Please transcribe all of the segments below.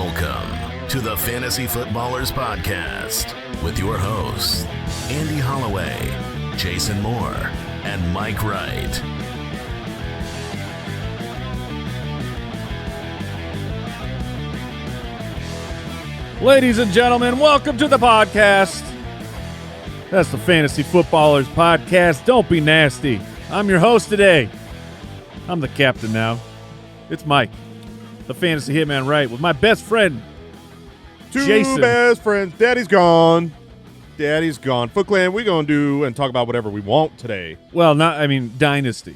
Welcome to the Fantasy Footballers Podcast with your hosts, Andy Holloway, Jason Moore, and Mike Wright. Ladies and gentlemen, welcome to the podcast. That's the Fantasy Footballers Podcast. Don't be nasty. I'm your host today. I'm the captain now. It's Mike, the Fantasy Hitman Wright, with my best friend, Jason. Two best friends. Daddy's gone. Daddy's gone. Foot Clan, we're going to do and talk about whatever we want today. Well, Dynasty.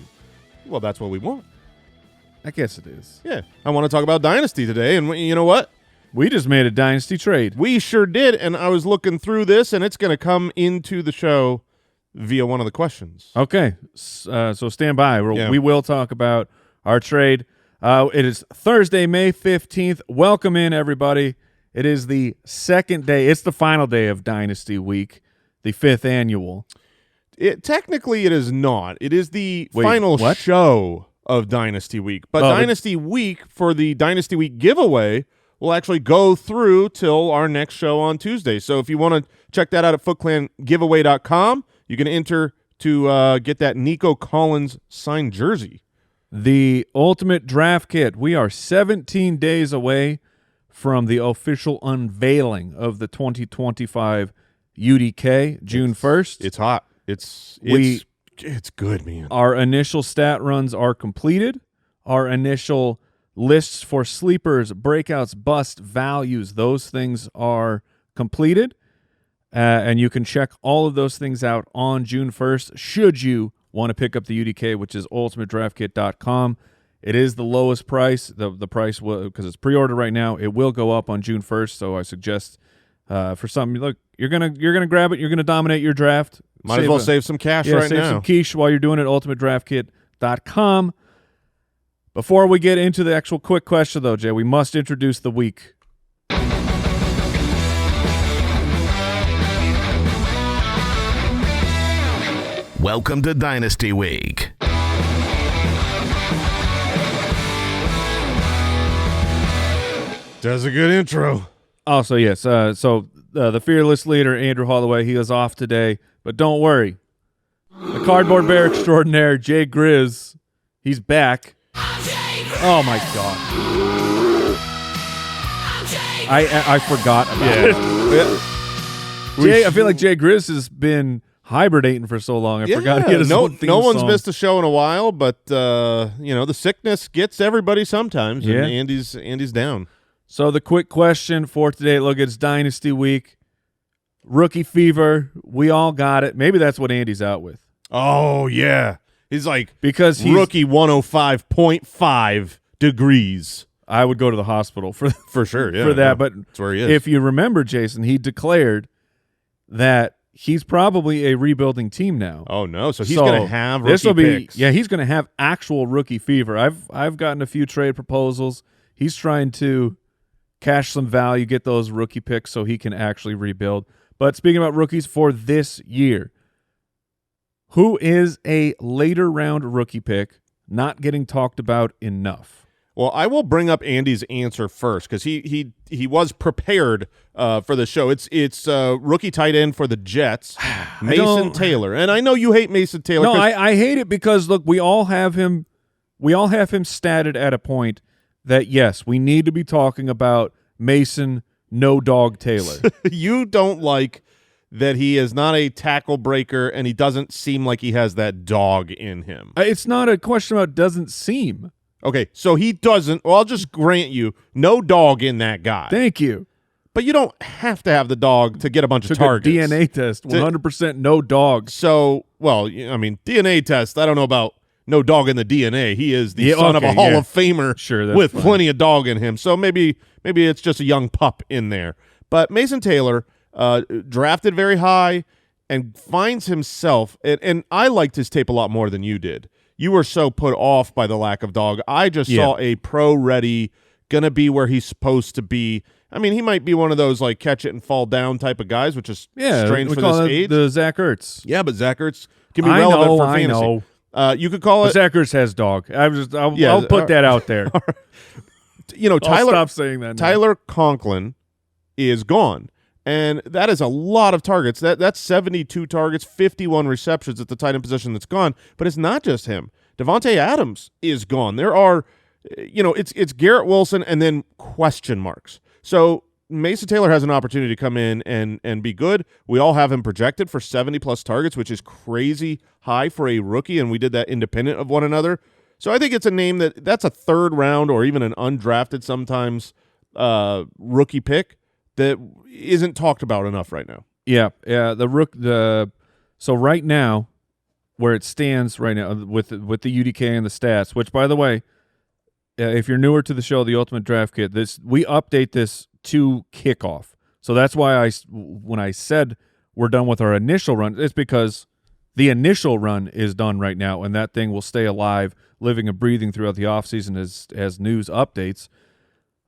Well, that's what we want. I guess it is. Yeah. I want to talk about Dynasty today, and you know what? We just made a Dynasty trade. We sure did, and I was looking through this, and it's going to come into the show via one of the questions. Okay, so stand by. Yeah. We will talk about our trade. It is Thursday, May 15th. Welcome in, everybody. It is the second day. It's the final day of Dynasty Week, the 5th annual. Technically, it is not. It is the Wait, final what? show of Dynasty Week. But Dynasty Week for the Dynasty Week giveaway will actually go through till our next show on Tuesday. So if you want to check that out at footclangiveaway.com, you can enter to get that Nico Collins signed jersey. The Ultimate Draft Kit. We are 17 days away from the official unveiling of the 2025 UDK, June 1st. It's hot. It's good, man. Our initial stat runs are completed. Our initial lists for sleepers, breakouts, bust, values, those things are completed. And you can check all of those things out on June 1st should you want to pick up the UDK, which is ultimatedraftkit.com. It is the lowest price. The price will, because it's pre-ordered right now, it will go up on June 1st. So I suggest for something, look, you're gonna grab it. You're gonna dominate your draft. Might as well save some cash right now. Save some quiche while you're doing it. Ultimatedraftkit.com. Before we get into the actual quick question, though, Jay, we must introduce the week. Welcome to Dynasty Week. That's a good intro. Also, yes, so the fearless leader, Andrew Holloway, he is off today, but don't worry. The cardboard bear extraordinaire, Jay Grizz, he's back. Oh, my God. I forgot about it. Jay, I feel like Jay Grizz has been hibernating for so long. I forgot he had his own theme no one's song. missed a show in a while, but the sickness gets everybody sometimes, and Andy's down. So the quick question for today, look, it's Dynasty Week. Rookie fever, we all got it. Maybe that's what Andy's out with. Oh, yeah. He's like because he's rookie 105.5 degrees. I would go to the hospital for sure, yeah, for that. But that's where he is. If you remember, Jason, he declared that he's probably a rebuilding team now. Oh no! So he's going to have rookie this will be picks. Yeah, he's going to have actual rookie fever. I've gotten a few trade proposals. He's trying to cash some value, get those rookie picks so he can actually rebuild. But speaking about rookies for this year, who is a later round rookie pick not getting talked about enough? Well, I will bring up Andy's answer first because he was prepared for the show. It's rookie tight end for the Jets, Mason Taylor, and I know you hate Mason Taylor. No, I hate it because look, we all have him statted at a point that yes, we need to be talking about Mason No Dog Taylor. You don't like that he is not a tackle breaker and he doesn't seem like he has that dog in him. It's not a question about doesn't seem. Okay, so he doesn't. Well, I'll just grant you, no dog in that guy. Thank you. But you don't have to have the dog to get a bunch of targets. A DNA test, 100% no dog. So, well, I mean, DNA test, I don't know about no dog in the DNA. He is the son of a Hall of Famer with plenty of dog in him. So maybe it's just a young pup in there. But Mason Taylor, drafted very high and finds himself, and I liked his tape a lot more than you did. You were so put off by the lack of dog. I just saw a pro-ready, going to be where he's supposed to be. I mean, he might be one of those like catch it and fall down type of guys, which is strange for this age. The Zach Ertz. Yeah, but Zach Ertz can be relevant for fantasy. I know. You could call it. Zach Ertz has dog. I'll put that out there. stop saying that now. Tyler Conklin is gone. And that is a lot of targets. That's 72 targets, 51 receptions at the tight end position that's gone. But it's not just him. Devontae Adams is gone. There are, it's Garrett Wilson and then question marks. So Mason Taylor has an opportunity to come in and be good. We all have him projected for 70-plus targets, which is crazy high for a rookie, and we did that independent of one another. So I think it's a name that's a third round or even an undrafted sometimes rookie pick that isn't talked about enough right now. Yeah. So right now, where it stands right now with the UDK and the stats, which by the way, if you're newer to the show, the Ultimate Draft Kit, we update this to kickoff. So that's why when I said we're done with our initial run, it's because the initial run is done right now, and that thing will stay alive, living and breathing throughout the offseason as news updates.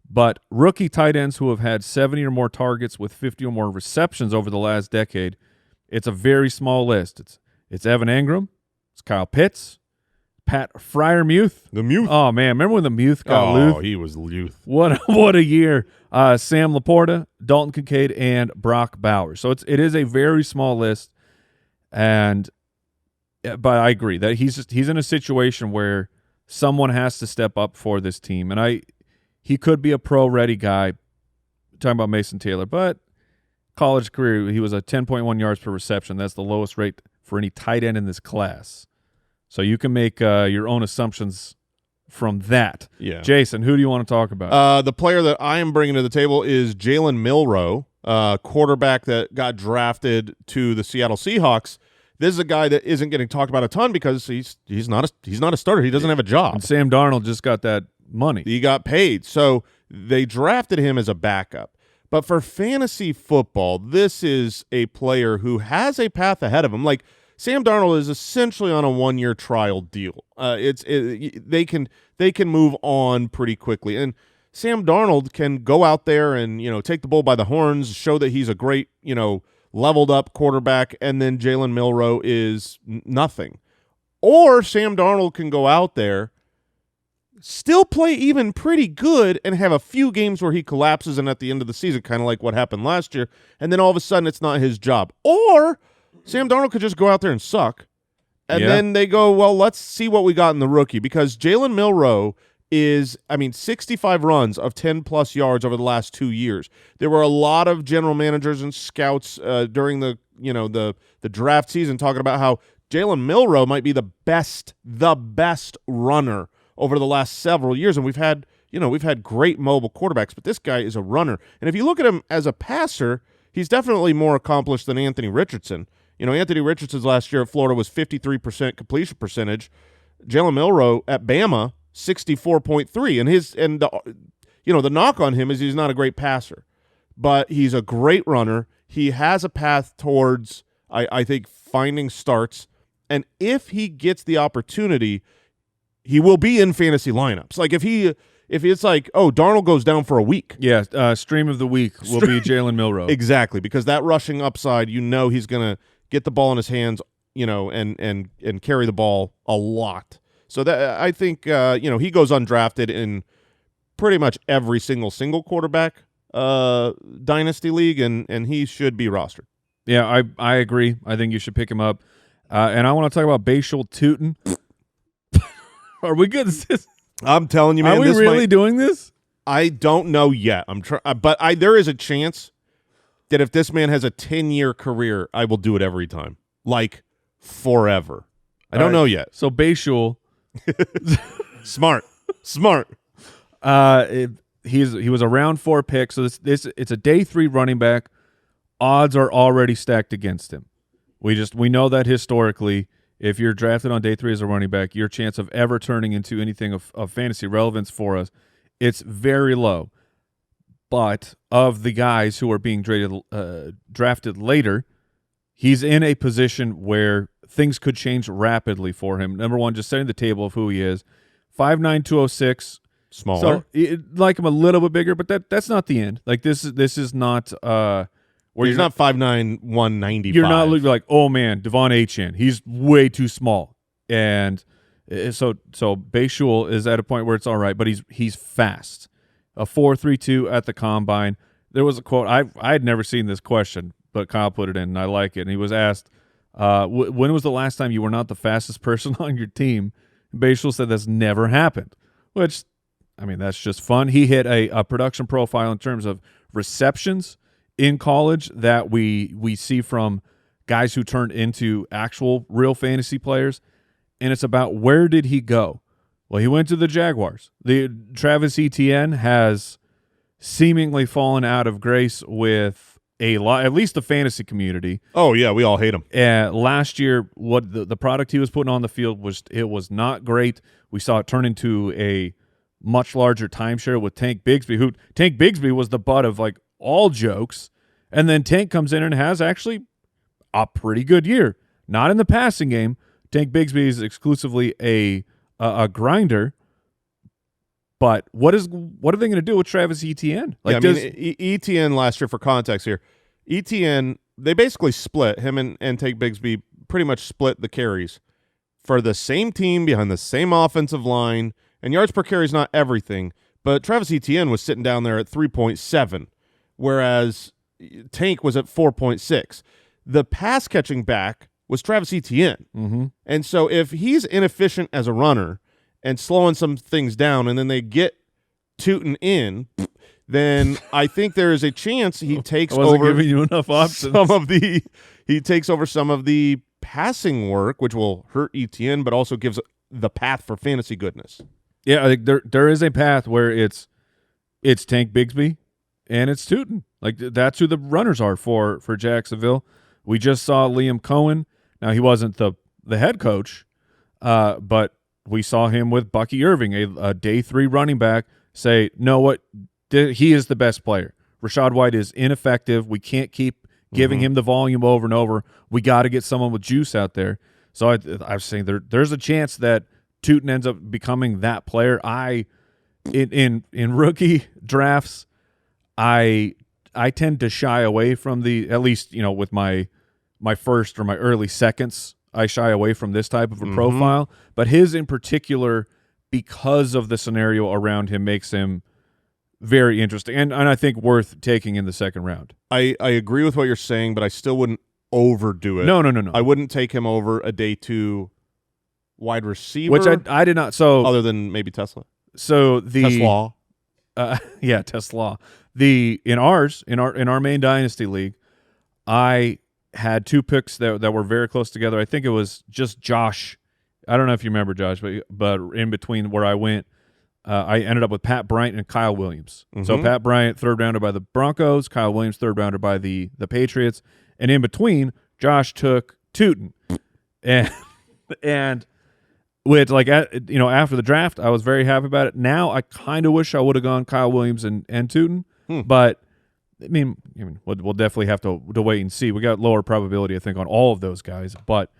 But rookie tight ends who have had 70 or more targets with 50 or more receptions over the last decade, it's a very small list. It's Evan Engram, it's Kyle Pitts, Pat Freiermuth. The Muth. Oh, man. Remember when the Muth got Luth? Oh, he was Luth. What a year. Sam Laporta, Dalton Kincaid, and Brock Bowers. So it is a very small list, but I agree that he's in a situation where someone has to step up for this team. And he could be a pro-ready guy, talking about Mason Taylor, but college career, he was a 10.1 yards per reception. That's the lowest rate for any tight end in this class. So you can make your own assumptions from that. Yeah. Jason, who do you want to talk about? The player that I am bringing to the table is Jalen Milroe, quarterback that got drafted to the Seattle Seahawks. This is a guy that isn't getting talked about a ton because he's not a starter. He doesn't have a job. And Sam Darnold just got that money. He got paid. So they drafted him as a backup. But for fantasy football, this is a player who has a path ahead of him. Like Sam Darnold is essentially on a 1-year trial deal. They can move on pretty quickly. And Sam Darnold can go out there and, take the bull by the horns, show that he's a great, leveled up quarterback, and then Jalen Milroe is nothing. Or Sam Darnold can go out there, still play even pretty good, and have a few games where he collapses and at the end of the season, kind of like what happened last year, and then all of a sudden it's not his job. Or Sam Darnold could just go out there and suck, and then they go, well, let's see what we got in the rookie, because Jalen Milroe is, 65 runs of 10-plus yards over the last 2 years. There were a lot of general managers and scouts during the draft season talking about how Jalen Milroe might be the best runner over the last several years, and we've had great mobile quarterbacks, but this guy is a runner. And if you look at him as a passer, he's definitely more accomplished than Anthony Richardson. Anthony Richardson's last year at Florida was 53% completion percentage. Jalen Milroe at Bama, 64.3, and the knock on him is he's not a great passer, but he's a great runner. He has a path towards, I think, finding starts, and if he gets the opportunity, he will be in fantasy lineups. Like if it's like, oh, Darnold goes down for a week. Yeah, stream of the week will be Jalen Milroe. Exactly, because that rushing upside, he's going to get the ball in his hands, and carry the ball a lot. So that I think he goes undrafted in pretty much every single quarterback dynasty league, and he should be rostered. Yeah, I agree. I think you should pick him up. And I want to talk about Bhayshul Tuten. Are we good? I'm telling you, man. Are we really doing this? I don't know yet. I'm trying, but there is a chance that if this man has a 10-year career, I will do it every time, like forever. I don't know yet. So Bhayshul. Smart. He was a round 4 pick, so this it's a day 3 running back. Odds are already stacked against him. We know that historically, if you're drafted on day 3 as a running back, your chance of ever turning into anything of fantasy relevance for us, it's very low. But of the guys who are being drafted later, he's in a position where things could change rapidly for him. Number one, just setting the table of who he is. 5'9", 206. Smaller. So, like him a little bit bigger, but that's not the end. Like this is not where he's not 5'9", 195. You're not like, oh man, Devon Achane. He's way too small. And so Bhayshul is at a point where it's all right, but he's fast. a 4.32 at the combine. There was a quote. I had never seen this question, but Kyle put it in, and I like it. And he was asked, when was the last time you were not the fastest person on your team? And Bhayshul said that's never happened, which, I mean, that's just fun. He hit a production profile in terms of receptions in college that we see from guys who turned into actual real fantasy players, and it's about where did he go? Well, he went to the Jaguars. The Travis Etienne has seemingly fallen out of grace with a lot, at least the fantasy community. Oh yeah, we all hate him. Last year, what the product he was putting on the field was not great. We saw it turn into a much larger timeshare with Tank Bigsby. Tank Bigsby was the butt of like all jokes, and then Tank comes in and has actually a pretty good year. Not in the passing game. Tank Bigsby is exclusively a grinder. But what are they going to do with Travis Etienne? Like, yeah, I mean, Etienne last year, for context here, Etienne, they basically split, him and Tank Bigsby pretty much split the carries for the same team behind the same offensive line, and yards per carry is not everything, but Travis Etienne was sitting down there at 3.7, whereas Tank was at 4.6. The pass-catching back was Travis Etienne. Mm-hmm. And so if he's inefficient as a runner and slowing some things down, and then they get Tuten in, then I think there is a chance he takes over giving you enough options. He takes over some of the passing work, which will hurt Etienne, but also gives the path for fantasy goodness. Yeah, I think there is a path where it's Tank Bigsby and it's Tuten. Like, that's who the runners are for Jacksonville. We just saw Liam Cohen. Now, he wasn't the head coach, but we saw him with Bucky Irving, a day 3 running back, say, no, what, he is the best player. Rachaad White is ineffective. We can't keep giving him the volume over and over. We got to get someone with juice out there. So I was saying there's a chance that Tuten ends up becoming that player. In rookie drafts, I tend to shy away from at least, with my first or my early seconds, I shy away from this type of a profile. But his in particular, because of the scenario around him, makes him very interesting and I think worth taking in the second round. I agree with what you're saying, but I still wouldn't overdo it. No. I wouldn't take him over a day 2 wide receiver. Which I did not. So other than maybe Tesla. So Tesla. Yeah, Tesla. In our main dynasty league, I had 2 picks that were very close together. I think it was just Josh. I don't know if you remember Josh, but in between where I went, I ended up with Pat Bryant and Kyle Williams. So Pat Bryant, 3rd rounder by the Broncos, Kyle Williams, 3rd rounder by the Patriots, and in between, Josh took Tuten, and with after the draft, I was very happy about it. Now I kind of wish I would have gone Kyle Williams and Tuten, but I mean, we'll definitely have to wait and see. We got lower probability, I think, on all of those guys, but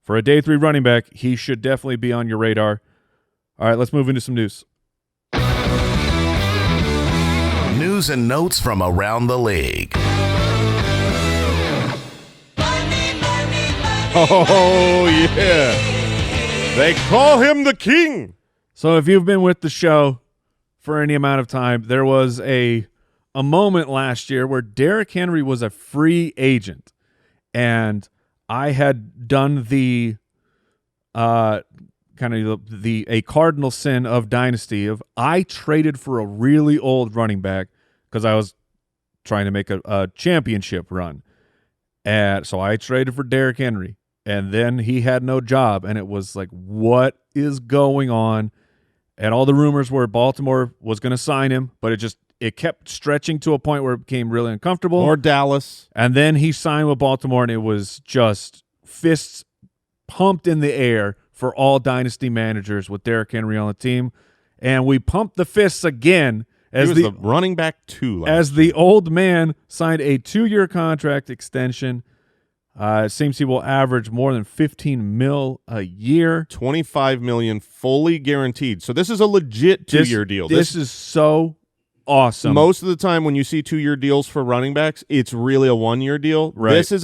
for a day 3 running back, he should definitely be on your radar. All right, let's move into some news. News and notes from around the league. Oh, yeah. They call him the king. So if you've been with the show for any amount of time, there was a moment last year where Derrick Henry was a free agent, and I had done the a cardinal sin of Dynasty of I traded for a really old running back because I was trying to make a championship run. And so I traded for Derrick Henry, and then he had no job, and it was like, what is going on? And all the rumors were Baltimore was going to sign him, but it kept stretching to a point where it became really uncomfortable. Or Dallas. And then he signed with Baltimore, and it was just fists pumped in the air for all Dynasty managers with Derrick Henry on the team. And we pumped the fists again as the running back 2 as the old man signed a 2-year contract extension. It seems he will average more than $15 million a year. $25 million fully guaranteed. So this is a legit 2-year deal. This is so awesome. Most of the time when you see 2-year deals for running backs, it's really a 1-year deal. Right. This is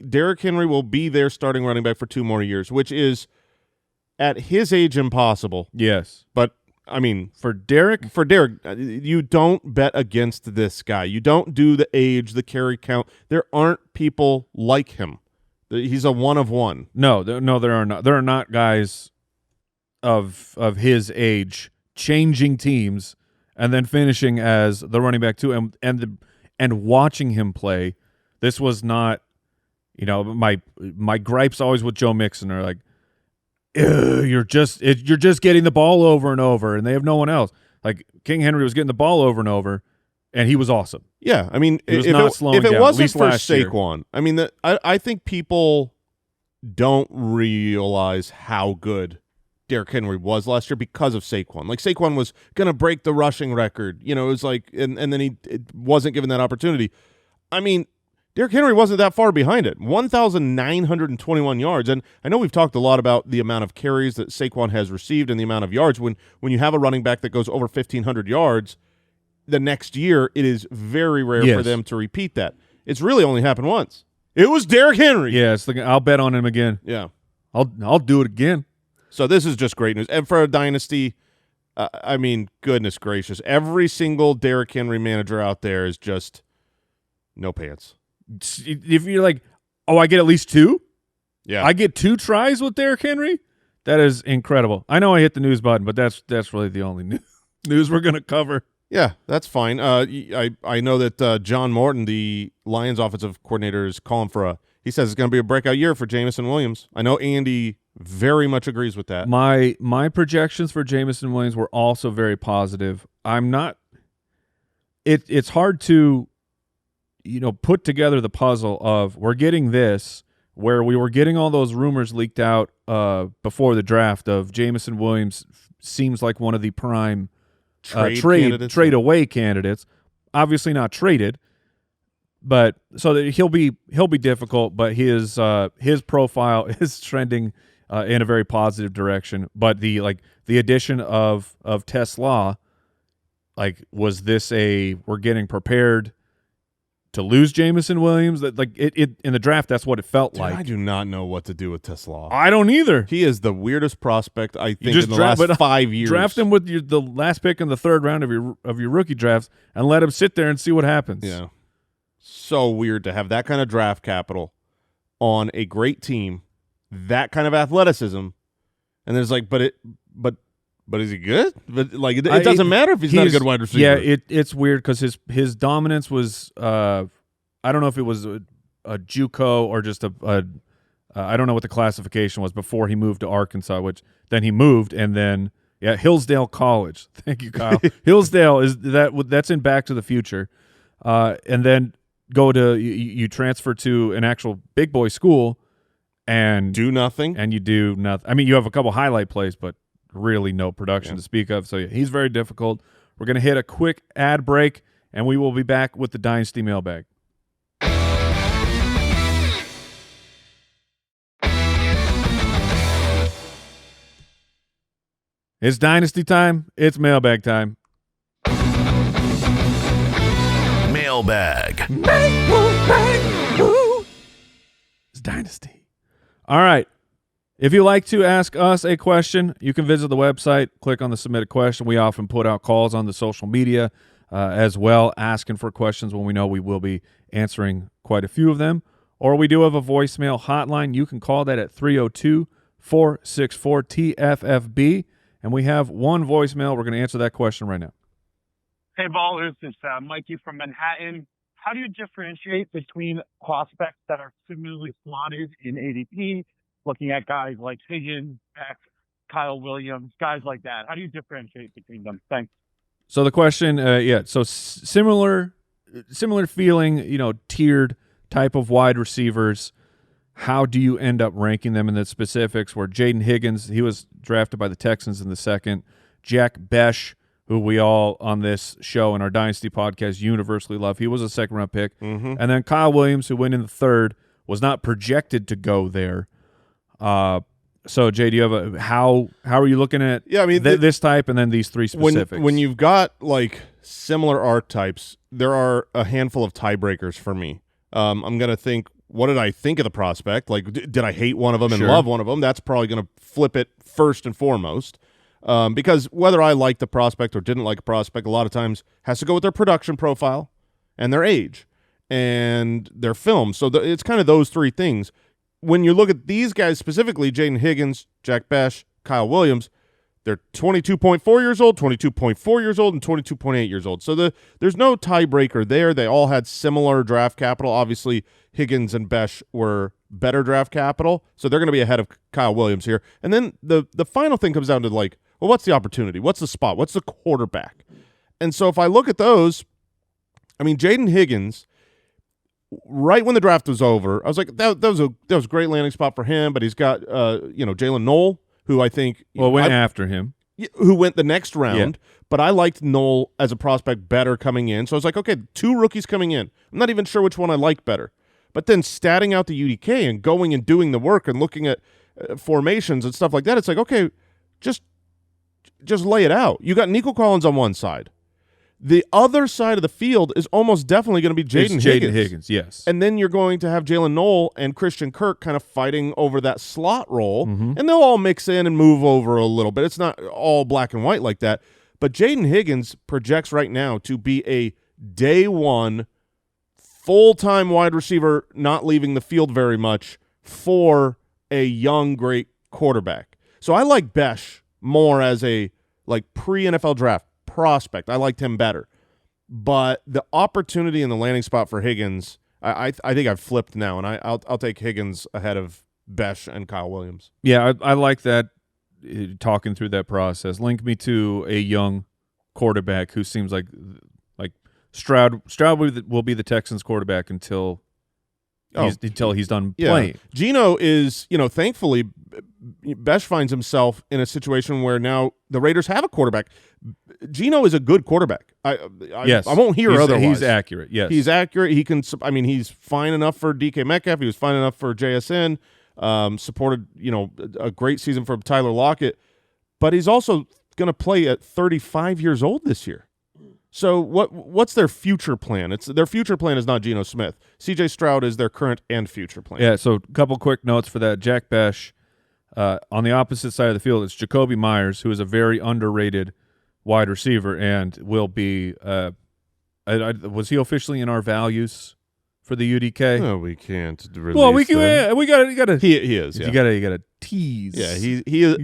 Derrick Henry will be their starting running back for 2 more years, which is at his age impossible. Yes. But I mean, for Derek, you don't bet against this guy. You don't do the age, the carry count. There aren't people like him. He's a one of one. No, there are not. There are not guys of his age changing teams and then finishing as the running back too. And watching him play, this was not. My gripes always with Joe Mixon are like, you're just getting the ball over and over, and they have no one else. Like King Henry was getting the ball over and over, and he was awesome. Yeah, I mean, if it wasn't for Saquon, I mean, I think people don't realize how good Derrick Henry was last year because of Saquon. Like Saquon was going to break the rushing record. It was like, and then he wasn't given that opportunity. I mean, Derrick Henry wasn't that far behind it. 1,921 yards. And I know we've talked a lot about the amount of carries that Saquon has received and the amount of yards. When you have a running back that goes over 1,500 yards, the next year it is very rare for them to repeat that. It's really only happened once. It was Derrick Henry. Yeah, I'll bet on him again. Yeah. I'll do it again. So this is just great news. And for a dynasty, I mean, goodness gracious. Every single Derrick Henry manager out there is just no pants. If you're like, oh, I get at least 2? Yeah. I get 2 tries with Derrick Henry? That is incredible. I know I hit the news button, but that's really the only news we're going to cover. Yeah, that's fine. I know that John Morton, the Lions offensive coordinator, is calling for he says it's going to be a breakout year for Jameson Williams. I know Andy very much agrees with that. My projections for Jameson Williams were also very positive. I'm not it's hard to put together the puzzle of we're getting this where we were getting all those rumors leaked out before the draft of Jameson Williams seems like one of the prime trade away candidates. Obviously not traded, but so that he'll be difficult. But his profile is trending in a very positive direction. But the addition of Tesla, was this we're getting prepared to lose Jameson Williams? That it in the draft, that's what it felt like. I do not know what to do with Tesla. I don't either. He is the weirdest prospect I think in the last 5 years. Draft him with the last pick in the 3rd round of your rookie drafts and let him sit there and see what happens. Yeah, so weird to have that kind of draft capital on a great team, that kind of athleticism, and there's but is he good? But it doesn't matter if he's not a good wide receiver. Yeah, it's weird because his dominance was I don't know if it was a JUCO or just I don't know what the classification was before he moved to Arkansas, which then he moved and then Hillsdale College. Thank you, Kyle. Hillsdale that's in Back to the Future, and then you transfer to an actual big boy school and do nothing, and you do nothing. I mean, you have a couple highlight plays, but really no production to speak of. So he's very difficult. We're going to hit a quick ad break, and we will be back with the Dynasty Mailbag. It's Dynasty time. It's Mailbag time. Mailbag. It's Dynasty. All right. If you'd like to ask us a question, you can visit the website, click on the Submit a Question. We often put out calls on the social media as well, asking for questions when we know we will be answering quite a few of them. Or we do have a voicemail hotline. You can call that at 302-464-TFFB. And we have one voicemail. We're going to answer that question right now. Hey, Ballers. It's Mikey from Manhattan. How do you differentiate between prospects that are similarly slotted in ADP, looking at guys like Higgins, Beck, Kyle Williams, guys like that? How do you differentiate between them? Thanks. So the question, so similar feeling, tiered type of wide receivers. How do you end up ranking them in the specifics? Where Jaden Higgins, he was drafted by the Texans in the 2nd. Jack Besh, who we all on this show and our Dynasty podcast universally love, he was a 2nd-round pick. Mm-hmm. And then Kyle Williams, who went in the 3rd, was not projected to go there. So Jay, do you have how are you looking at this type and then these 3 specifics? When you've got similar archetypes, there are a handful of tiebreakers for me. I'm going to think, what did I think of the prospect? Did I hate one of them and love one of them? That's probably going to flip it first and foremost. Because whether I like the prospect or didn't like a prospect, a lot of times has to go with their production profile and their age and their film. So it's kind of those three things. When you look at these guys specifically, Jayden Higgins, Jack Bech, Kyle Williams, they're 22.4 years old, 22.4 years old, and 22.8 years old. So there's no tiebreaker there. They all had similar draft capital. Obviously, Higgins and Bech were better draft capital, so they're going to be ahead of Kyle Williams here. And then the final thing comes down to, like, well, what's the opportunity? What's the spot? What's the quarterback? And so if I look at those, I mean, Jayden Higgins, right when the draft was over, I was like, that was a great landing spot for him, but he's got, Jalen Knoll, who I think went after him, who went the next round. Yeah. But I liked Knoll as a prospect better coming in. So I was like, okay, 2 rookies coming in. I'm not even sure which one I like better. But then statting out the UDK and going and doing the work and looking at formations and stuff like that, it's like, okay, just lay it out. You got Nico Collins on one side. The other side of the field is almost definitely going to be Jayden Higgins, yes. And then you're going to have Jalen Knoll and Christian Kirk kind of fighting over that slot role, and they'll all mix in and move over a little bit. It's not all black and white like that. But Jayden Higgins projects right now to be a day one full-time wide receiver, not leaving the field very much, for a young, great quarterback. So I like Bech more as a pre-NFL draft prospect. I liked him better. But the opportunity and the landing spot for Higgins, I think I've flipped now, and I'll take Higgins ahead of Bech and Kyle Williams. Yeah, I like that, talking through that process. Link me to a young quarterback who seems like Stroud will be the Texans quarterback until he's done playing. Geno is, thankfully, Bech finds himself in a situation where now the Raiders have a quarterback. Geno is a good quarterback. I won't hear otherwise. He's accurate. Yes, he's accurate. He can. I mean, he's fine enough for DK Metcalf. He was fine enough for JSN. Supported, a great season from Tyler Lockett, but he's also going to play at 35 years old this year. So what's their future plan? Their future plan is not Geno Smith. CJ Stroud is their current and future plan. Yeah, so a couple quick notes for that. Jack Bech, on the opposite side of the field, it's Jacoby Myers, who is a very underrated wide receiver and will be was he officially in our values for the UDK? No, we can't release well, we got to he is. Yeah. You got to tease. Yeah, he is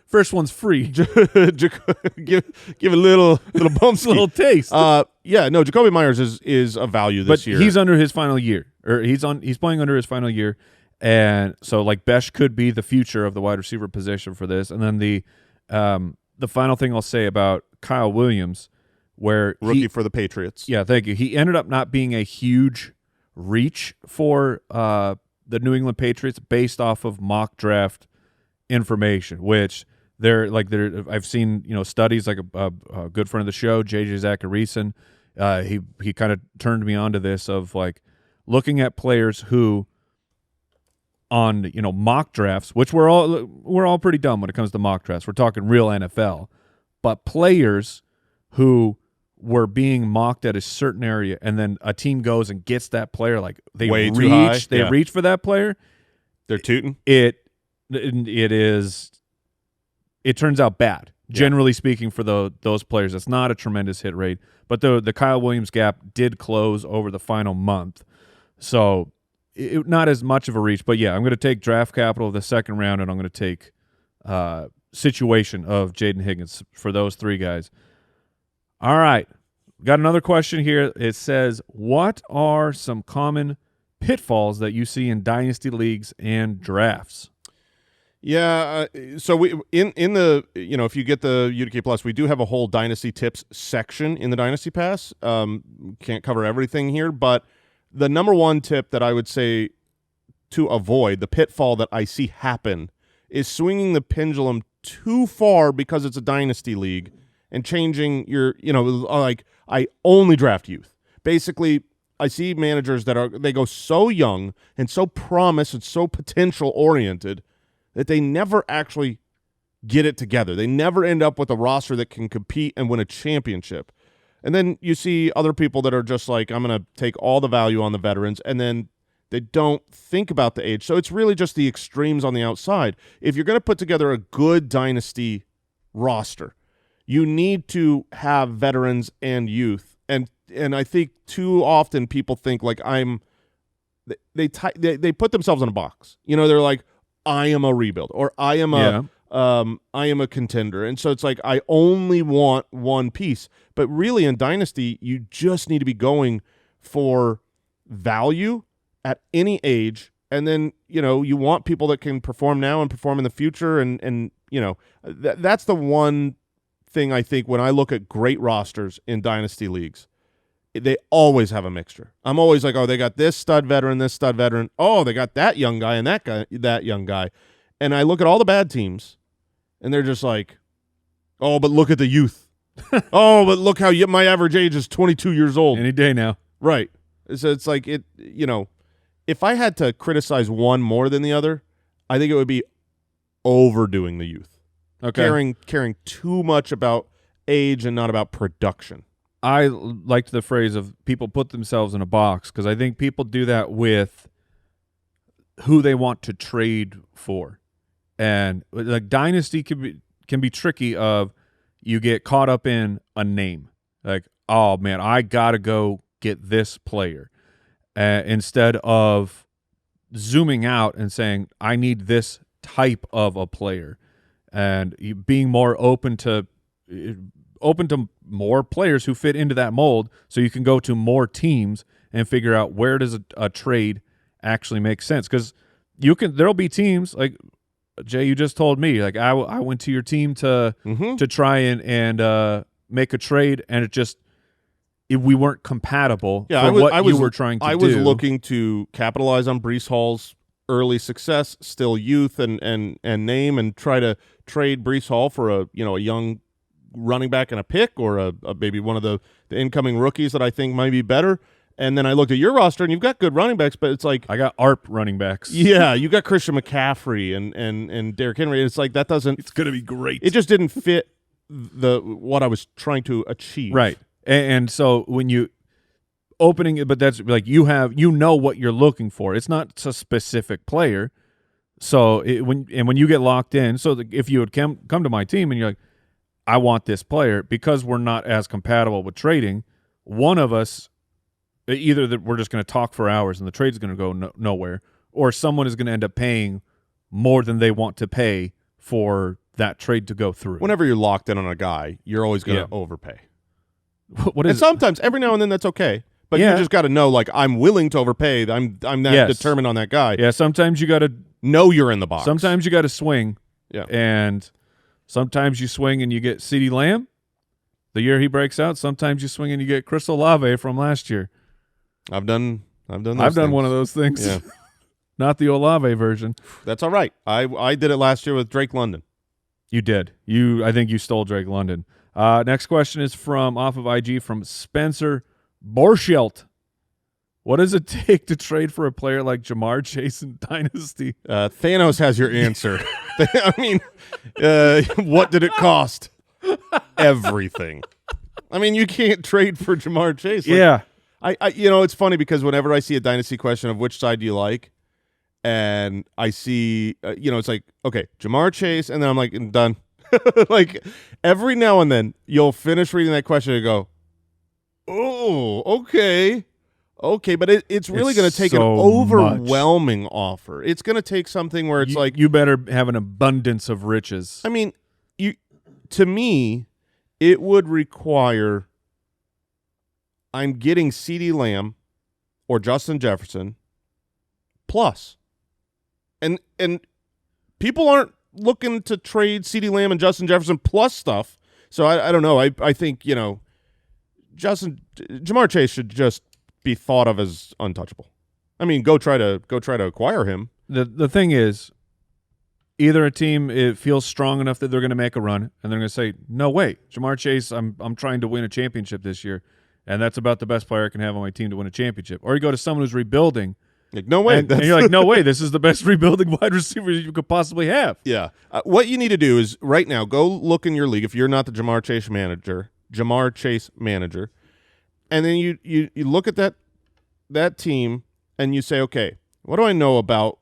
First one's free. give a little bump, little taste. Jacoby Myers is a value this year. But he's under his final year, or he's playing under his final year, and so Bech could be the future of the wide receiver position for this. And then the final thing I'll say about Kyle Williams, where rookie for the Patriots. Yeah, thank you. He ended up not being a huge reach for the New England Patriots based off of mock draft information, which I've seen studies, like a good friend of the show, JJ Zacharyson, he kind of turned me on to this of looking at players who on mock drafts, which we're all pretty dumb when it comes to mock drafts. We're talking real NFL, but players who were being mocked at a certain area, and then a team goes and gets that player, they reach for that player. They're tooting. It turns out bad, generally speaking, for those players. It's not a tremendous hit rate, but the Kyle Williams gap did close over the final month, so not as much of a reach. But yeah, I'm going to take draft capital of the second round, and I'm going to take situation of Jayden Higgins for those three guys. All right, got another question here. It says, what are some common pitfalls that you see in dynasty leagues and drafts? Yeah, so we in the if you get the UDK Plus, we do have a whole Dynasty Tips section in the Dynasty Pass. Can't cover everything here, but the number one tip that I would say to avoid, the pitfall that I see happen, is swinging the pendulum too far because it's a Dynasty League and changing your, I only draft youth. Basically, I see managers they go so young and so promise and so potential oriented that they never actually get it together. They never end up with a roster that can compete and win a championship. And then you see other people that are just like, I'm going to take all the value on the veterans, and then they don't think about the age. So it's really just the extremes on the outside. If you're going to put together a good dynasty roster. You need to have veterans and youth, and I think too often people think like they put themselves in a box. You know, they're like, I am a rebuild, or I am a contender, and so it's like I only want one piece. But really, in Dynasty, you just need to be going for value at any age, and then you want people that can perform now and perform in the future, and that's the one thing I think when I look at great rosters in Dynasty leagues, they always have a mixture. I'm always like, oh, they got this stud veteran, this stud veteran. Oh, they got that young guy and that young guy. And I look at all the bad teams, and they're just like, oh, but look at the youth. Oh, but look how my average age is 22 years old. Any day now. Right. So it's like if I had to criticize one more than the other, I think it would be overdoing the youth. Okay. Caring too much about age and not about production. I liked the phrase of people put themselves in a box, because I think people do that with who they want to trade for. And like Dynasty can be tricky of you get caught up in a name. Like, oh, man, I got to go get this player. Instead of zooming out and saying, I need this type of a player. And being more open to more players who fit into that mold, so you can go to more teams and figure out where does a trade actually make sense. Because there'll be teams like Jay, you just told me, like I went to your team to try and make a trade, and we weren't compatible for what you were trying to do. I was looking to capitalize on Breece Hall's early success, still youth and name, and try to trade Breece Hall for a young running back and a pick, or a maybe one of the incoming rookies that I think might be better. And then I looked at your roster, and you've got good running backs, but it's like I got ARP running backs. Yeah, you got Christian McCaffrey and Derrick Henry. It's like that doesn't. It's going to be great. It just didn't fit what I was trying to achieve. Right, and so when you opening it, but that's like you know what you're looking for. It's not a specific player. So when you get locked in, so if you would come to my team and you're like, I want this player, because we're not as compatible with trading, one of us, either that we're just going to talk for hours and the trade's going to go nowhere, or someone is going to end up paying more than they want to pay for that trade to go through. Whenever you're locked in on a guy, you're always going to overpay. What is and sometimes, every now and then, that's okay. But you just got to know, like, I'm willing to overpay. I'm that determined on that guy. Yeah, sometimes you got to know you're in the box. Sometimes you got to swing. Yeah. And sometimes you swing and you get CeeDee Lamb the year he breaks out. Sometimes you swing and you get Chris Olave from last year. I've done one of those things. Yeah. Not the Olave version. That's all right. I did it last year with Drake London. You did. I think you stole Drake London. Next question is off of IG from Spencer Borschelt. What does it take to trade for a player like Ja'Marr Chase in Dynasty? Thanos has your answer. I mean, what did it cost? Everything. I mean, you can't trade for Ja'Marr Chase. Like, yeah. I it's funny because whenever I see a Dynasty question of which side do you like, and I see, it's like, okay, Ja'Marr Chase, and then I'm like, done. Like, every now and then, you'll finish reading that question and go, oh, okay, but it's really going to take an overwhelming offer. It's going to take something where it's like, you better have an abundance of riches. I mean, to me, it would require I'm getting CeeDee Lamb or Justin Jefferson plus. And people aren't looking to trade CeeDee Lamb and Justin Jefferson plus stuff. So I don't know. I think, Ja'Marr Chase should just be thought of as untouchable. I mean, go try to acquire him. The thing is, either a team it feels strong enough that they're going to make a run, and they're going to say, "No way, Ja'Marr Chase, I'm trying to win a championship this year, and that's about the best player I can have on my team to win a championship." Or you go to someone who's rebuilding. Like, no way. And you're like, no way, this is the best rebuilding wide receiver you could possibly have. Yeah. What you need to do is right now go look in your league if you're not the Ja'Marr Chase manager, and then you look at that team and you say, okay, what do I know about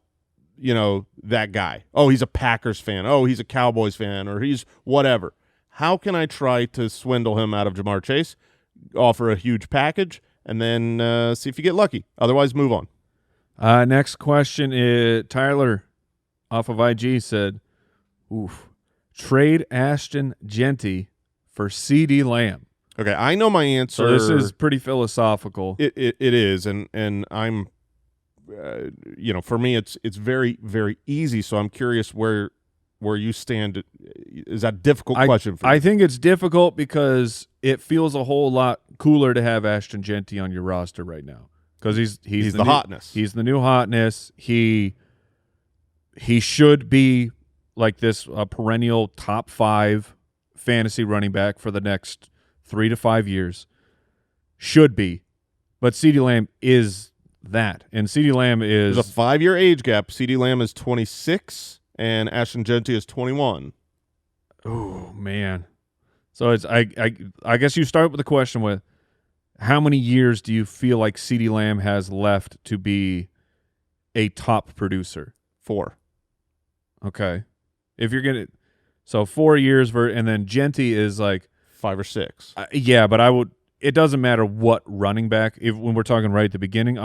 that guy. Oh, he's a Packers fan. Oh, he's a Cowboys fan, or he's whatever. How can I try to swindle him out of Jamar Chase, offer a huge package, and then see if you get lucky? Otherwise, move on. Next question is Tyler off of IG said, oof, trade Ashton Jeanty for CeeDee Lamb. Okay, I know my answer. So this is pretty philosophical. It is, and I'm, for me, it's very, very easy. So I'm curious where you stand. Is that a difficult question for you? I think it's difficult because it feels a whole lot cooler to have Ashton Jeanty on your roster right now because he's the hotness. He's the new hotness. He should be like this perennial top 5 fantasy running back for the next 3 to 5 years. Should be. But CeeDee Lamb is that. And CeeDee Lamb is... There's a 5-year age gap. CeeDee Lamb is 26 and Ashton Jeanty is 21. Oh, man. So it's I guess you start with the question with how many years do you feel like CeeDee Lamb has left to be a top producer? 4. Okay. If you're going to... So 4 years, and then Jeanty is like... 5 or 6. Yeah, but it doesn't matter what running back. When we're talking right at the beginning,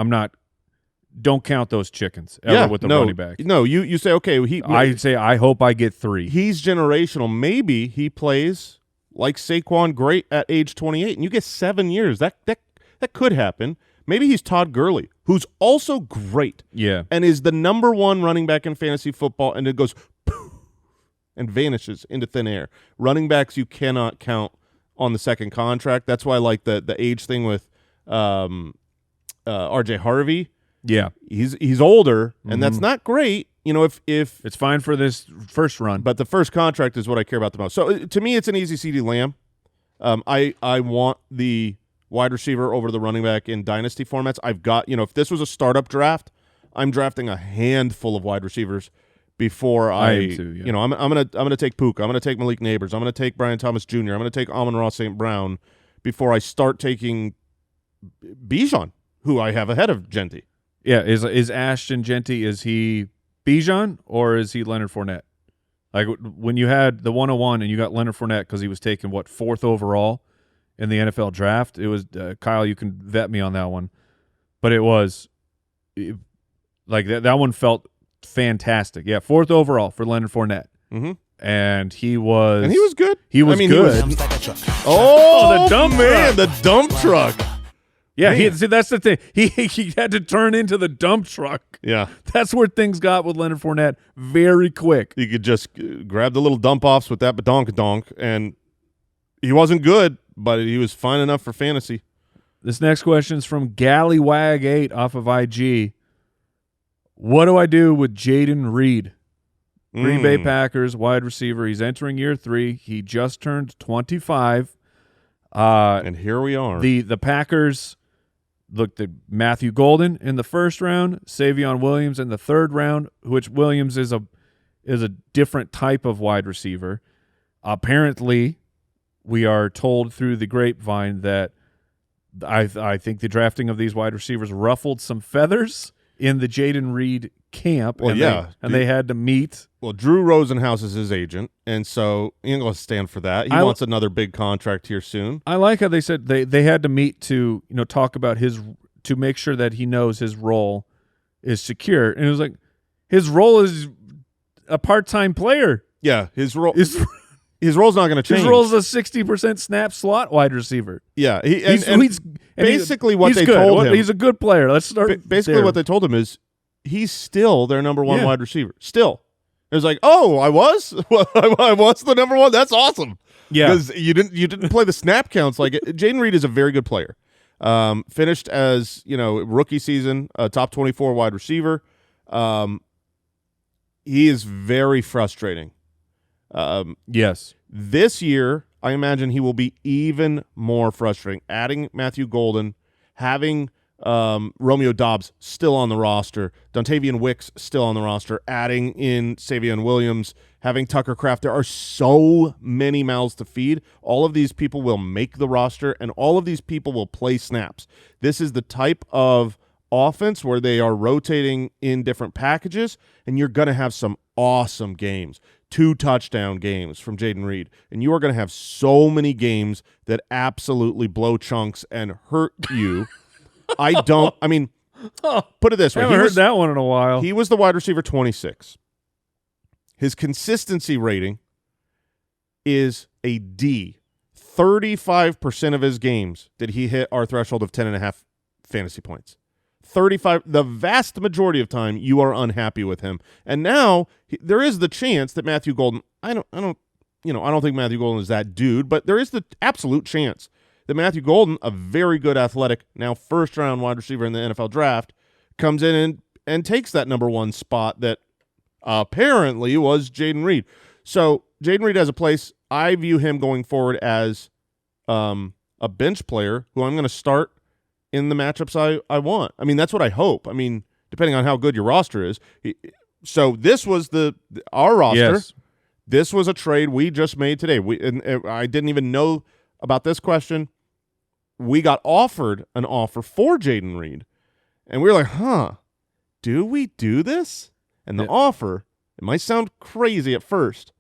don't count those chickens ever with the running back. No, you say, okay. I say, I hope I get 3. He's generational. Maybe he plays like Saquon great at age 28, and you get 7 years. That could happen. Maybe he's Todd Gurley, who's also great. Yeah. And is the number 1 running back in fantasy football, and it goes and vanishes into thin air. Running backs you cannot count on the second contract. That's why I like the age thing with RJ Harvey. Yeah. He's older, and that's not great. If it's fine for this first run. But the first contract is what I care about the most. So to me, it's an easy CeeDee Lamb. I want the wide receiver over the running back in dynasty formats. I've got, if this was a startup draft, I'm drafting a handful of wide receivers before I am too, yeah. I'm gonna take Puka. I'm gonna take Malik Neighbors. I'm gonna take Brian Thomas Jr. I'm gonna take Amon-Ra St. Brown before I start taking Bijan, who I have ahead of Jeanty. Yeah, is Ashton Jeanty, is he Bijan or is he Leonard Fournette? Like when you had the 101 and you got Leonard Fournette because he was taken 4th overall in the NFL draft. It was Kyle. You can vet me on that one, but it was like that one felt fantastic. Yeah, 4th overall for Leonard Fournette. And he was good. He was good. The dump man, the dump truck. Yeah, that's the thing. He had to turn into the dump truck. Yeah. That's where things got with Leonard Fournette very quick. You could just grab the little dump-offs with that badonk-a-donk, and he wasn't good, but he was fine enough for fantasy. This next question is from Gallywag8 off of IG. What do I do with Jayden Reed? Green Bay Packers wide receiver. He's entering year 3. He just turned 25. And here we are. The Packers looked at Matthew Golden in the first round, Savion Williams in the 3rd round, which Williams is a different type of wide receiver. Apparently, we are told through the grapevine that I think the drafting of these wide receivers ruffled some feathers in the Jayden Reed camp. Well, they had to meet. Well, Drew Rosenhaus is his agent, and so he ain't going to stand for that. He wants another big contract here soon. I like how they said they had to meet to talk about to make sure that he knows his role is secure. And it was like his role is a part-time player. Yeah, his role his role's not going to change. His role is a 60% snap slot wide receiver. Yeah, he's basically what they told him. He's a good player. Let's start. Basically, what they told him is he's still their number 1 wide receiver. Still. It was like, oh, I was? I was the number 1? That's awesome. Yeah. Because you didn't play the snap counts like it. Jayden Reed is a very good player. Finished as, rookie season, a top 24 wide receiver. He is very frustrating. Yes. This year, I imagine he will be even more frustrating. Adding Matthew Golden, having Romeo Doubs still on the roster, Dontavian Wicks still on the roster, adding in Savion Williams, having Tucker Kraft. There are so many mouths to feed. All of these people will make the roster, and all of these people will play snaps. This is the type of offense where they are rotating in different packages, and you're going to have some awesome games. 2 touchdown games from Jayden Reed, and you are going to have so many games that absolutely blow chunks and hurt you. I mean, put it this way. I haven't heard that one in a while. He was the wide receiver 26. His consistency rating is a D. 35% of his games did he hit our threshold of 10.5 fantasy points. 35. The vast majority of time, you are unhappy with him. And now there is the chance that Matthew Golden. I don't think Matthew Golden is that dude, but there is the absolute chance that Matthew Golden, a very good athletic, now first-round wide receiver in the NFL draft, comes in and takes that number 1 spot that apparently was Jayden Reed. So Jayden Reed has a place. I view him going forward as a bench player who I'm going to start in the matchups I want. I mean, that's what I hope. I mean, depending on how good your roster is. So this was our roster. Yes. This was a trade we just made today. I didn't even know about this question. We got offered an offer for Jayden Reed, and we were like, do we do this? And the offer, it might sound crazy at first,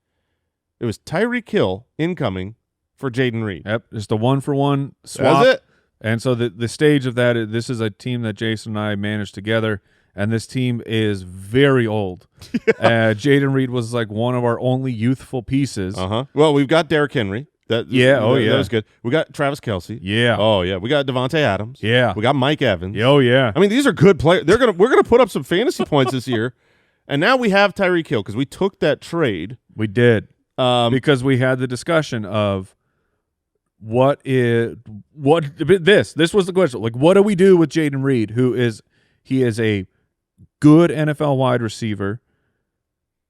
it was Tyreek Hill incoming for Jayden Reed. Yep, it's the 1-for-1 swap. That's it. And so the stage of that, this is a team that Jason and I managed together, and this team is very old. Jayden Reed was like one of our only youthful pieces. Well, we've got Derrick Henry. That was good. We got Travis Kelce. Yeah. Oh yeah. We got Devontae Adams. Yeah. We got Mike Evans. Oh yeah. I mean, these are good players. We're gonna put up some fantasy points this year, and now we have Tyreek Hill because we took that trade. We did because we had the discussion of. This was the question. Like, what do we do with Jayden Reed, he is a good NFL wide receiver.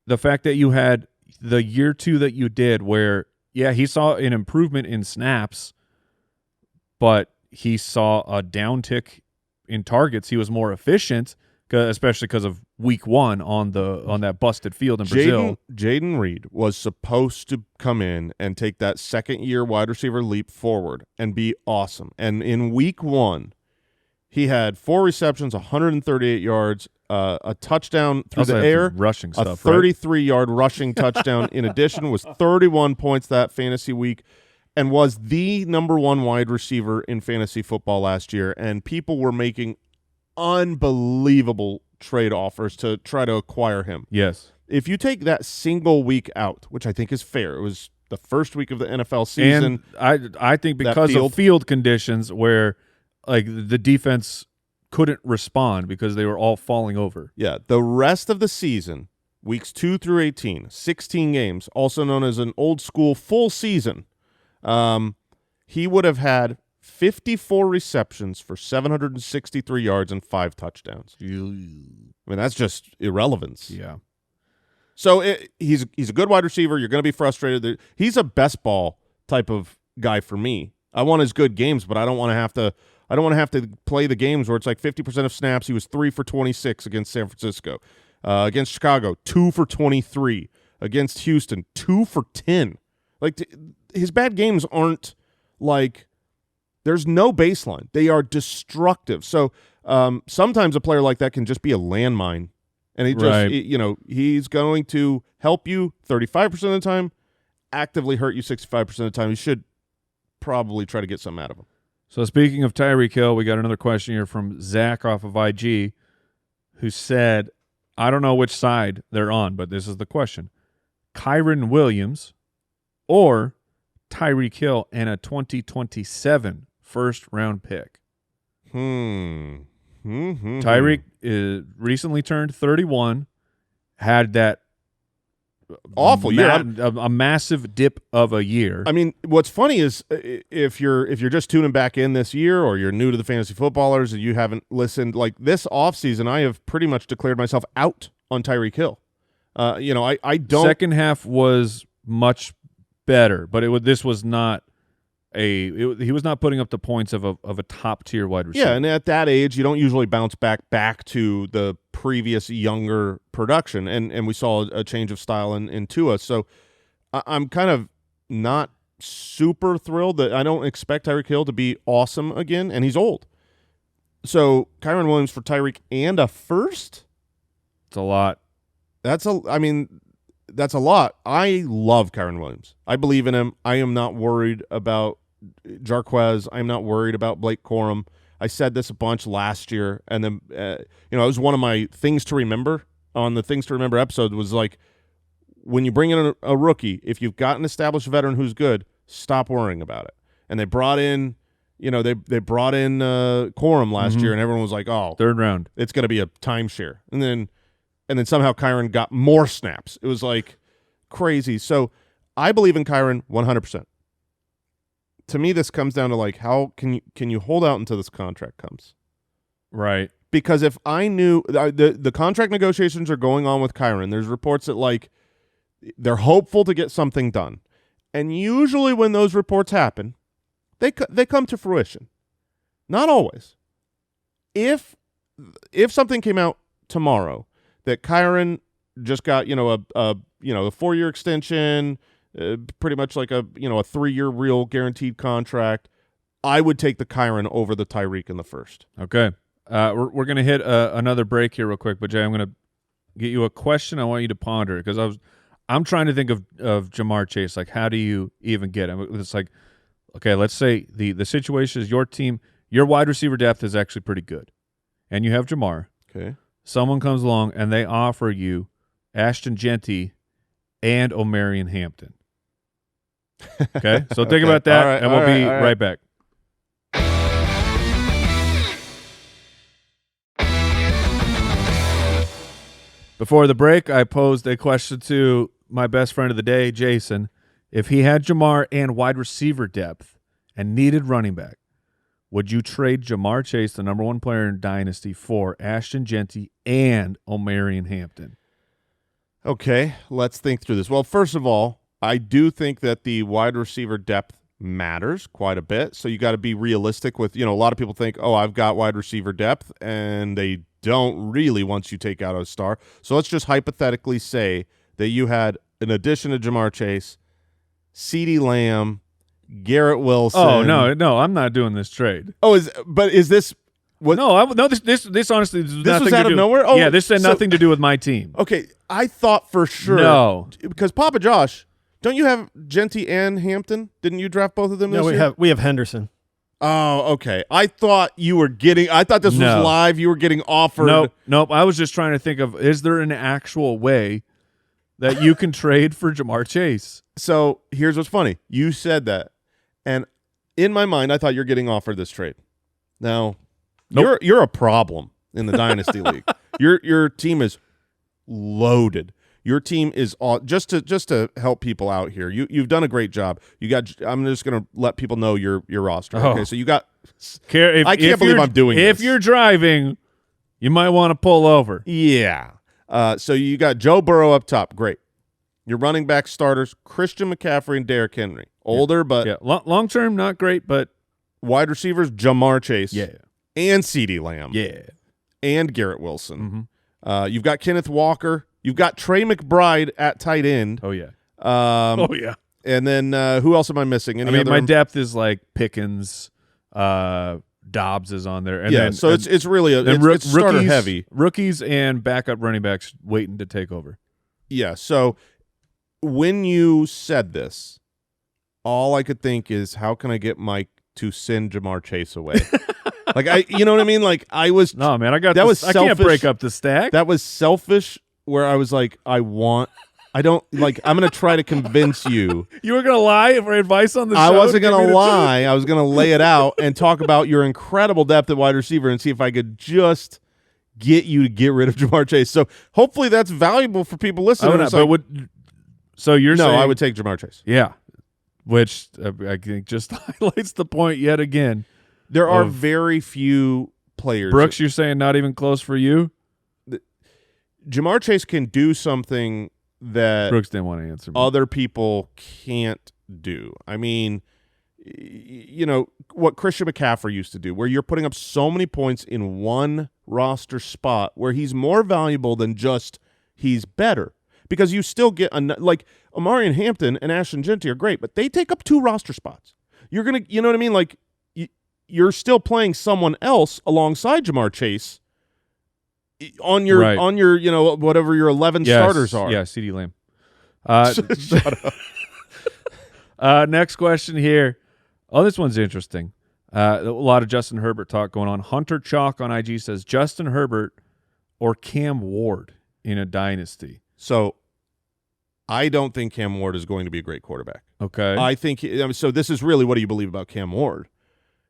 The fact that you had the year 2 that you did where, he saw an improvement in snaps, but he saw a downtick in targets. He was more efficient, especially because of week 1 on that busted field in Brazil. Jayden Reed was supposed to come in and take that second-year wide receiver leap forward and be awesome. And in week 1, he had 4 receptions, 138 yards, a touchdown through the air, rushing stuff, a 33-yard rushing touchdown. In addition, was 31 points that fantasy week, and was the number 1 wide receiver in fantasy football last year. And people were making unbelievable trade offers to try to acquire him. Yes. If you take that single week out, which I think is fair, it was the first week of the NFL season. And I think because of field conditions where like the defense couldn't respond because they were all falling over. Yeah, the rest of the season, weeks 2 through 18, 16 games, also known as an old school full season, he would have had 54 receptions for 763 yards and 5 touchdowns. I mean, that's just irrelevance. Yeah. So he's a good wide receiver. You're going to be frustrated. He's a best ball type of guy for me. I want his good games, but I don't want to have to. I don't want to have to play the games where it's like 50% of snaps. He was 3 for 26 against San Francisco, against Chicago, 2 for 23 against Houston, 2 for 10. Like his bad games aren't like. There's no baseline. They are destructive. So sometimes a player like that can just be a landmine, and he's going to help you 35% of the time, actively hurt you 65% of the time. You should probably try to get something out of him. So speaking of Tyreek Hill, we got another question here from Zach off of IG, who said, I don't know which side they're on, but this is the question: Kyren Williams or Tyreek Hill and a 2027 first-round pick. Tyreek recently turned 31, had that awful year, a massive dip of a year. I mean, what's funny is if you're just tuning back in this year, or you're new to the fantasy footballers and you haven't listened, like this offseason, I have pretty much declared myself out on Tyreek Hill. I don't. Second half was much better, but this was not. He was not putting up the points of a top tier wide receiver. Yeah, and at that age, you don't usually bounce back to the previous younger production, and we saw a change of style in Tua. So I'm kind of not super thrilled that I don't expect Tyreek Hill to be awesome again, and he's old. So Kyren Williams for Tyreek and a first? It's a lot. That's a lot. I love Kyren Williams. I believe in him. I am not worried about Jarquez. I'm not worried about Blake Corum. I said this a bunch last year, and then it was one of my things to remember on the Things to Remember episode was like, when you bring in a rookie, if you've got an established veteran who's good, stop worrying about it. And they brought in, they brought in Corum last year, and everyone was like, oh, third round, it's going to be a timeshare. And then somehow Kyren got more snaps. It was like crazy. So I believe in Kyren 100%. To me, this comes down to like, how can you hold out until this contract comes? Right. Because if I knew the contract negotiations are going on with Kyren, there's reports that like they're hopeful to get something done. And usually when those reports happen, they come to fruition. Not always. If something came out tomorrow that Kyren just got, a 4-year extension, pretty much like a 3-year real guaranteed contract, I would take the Kyren over the Tyreek in the first. Okay. We're going to hit another break here real quick, but Jay, I'm going to get you a question I want you to ponder, because I'm trying to think of Ja'Marr Chase. Like, how do you even get him? It's like, okay, let's say the situation is your team, your wide receiver depth is actually pretty good, and you have Ja'Marr. Okay. Someone comes along and they offer you Ashton, Jeanty, and O'Marion Hampton. Okay, so think about that, and we'll be right back. Before the break, I posed a question to my best friend of the day, Jason. If he had Ja'Marr and wide receiver depth and needed running back, would you trade Ja'Marr Chase, the number 1 player in Dynasty, for Ashton, Jeanty, and O'Marion Hampton? Okay, let's think through this. Well, first of all, I do think that the wide receiver depth matters quite a bit. So you got to be realistic with, a lot of people think, oh, I've got wide receiver depth, and they don't really once you take out a star. So let's just hypothetically say that you had, in addition to Ja'Marr Chase, CeeDee Lamb, Garrett Wilson. Oh, no, I'm not doing this trade. Oh, is this what? No, this honestly this was out of nowhere? Oh, yeah, this had nothing to do with my team. Okay, I thought for sure. No. Because Papa Josh, don't you have Jeanty and Hampton? Didn't you draft both of them this year? We have Henderson. Oh, okay. I thought this was live. You were getting offered. Nope. I was just trying to think of, is there an actual way that you can trade for Ja'Marr Chase? So here's what's funny. You said that, and in my mind, I thought you're getting offered this trade. Now, you're a problem in the Dynasty League. Your team is loaded. Your team is all just to help people out here. You've done a great job. I'm just going to let people know your roster. Oh. Okay, so you got. I can't believe I'm doing this. If you're driving, you might want to pull over. Yeah. So you got Joe Burrow up top. Great. Your running back starters: Christian McCaffrey and Derrick Henry. Older, but long term, not great, but wide receivers: Ja'Marr Chase. Yeah. And CeeDee Lamb. Yeah. And Garrett Wilson. Mm-hmm. You've got Kenneth Walker. You've got Trey McBride at tight end. Oh, yeah. And then who else am I missing? My depth is like Pickens, Dobbs is on there. And so it's really it's starter heavy. Rookies and backup running backs waiting to take over. Yeah, so when you said this, all I could think is, how can I get Mike to send Ja'Marr Chase away? Like, you know what I mean? Like, I was... No, man, I can't break up the stack. That was selfish, where I was like, I'm going to try to convince you. You were going to lie for advice on the show? I wasn't going to lie. I was going to lay it out and talk about your incredible depth at wide receiver and see if I could just get you to get rid of Ja'Marr Chase. So hopefully that's valuable for people listening. So you're saying... No, I would take Ja'Marr Chase. Yeah, which I think just highlights the point yet again. There are very few players. Brooks, you're saying not even close for you? Ja'Marr Chase can do something that Brooks didn't want to answer me. Other people can't do. I mean, what Christian McCaffrey used to do, where you're putting up so many points in one roster spot, where he's more valuable than just he's better. Because you still get like O'Marion Hampton and Ashton Jeanty are great, but they take up 2 roster spots. You're gonna, you know what I mean? Like you're still playing someone else alongside Jamar Chase on your whatever your 11 starters are. Yeah, CeeDee Lamb. Shut up. Next question here. Oh, this one's interesting. A lot of Justin Herbert talk going on. Hunter Chalk on IG says Justin Herbert or Cam Ward in a dynasty. So I don't think Cam Ward is going to be a great quarterback. Okay. I think so. This is really, what do you believe about Cam Ward?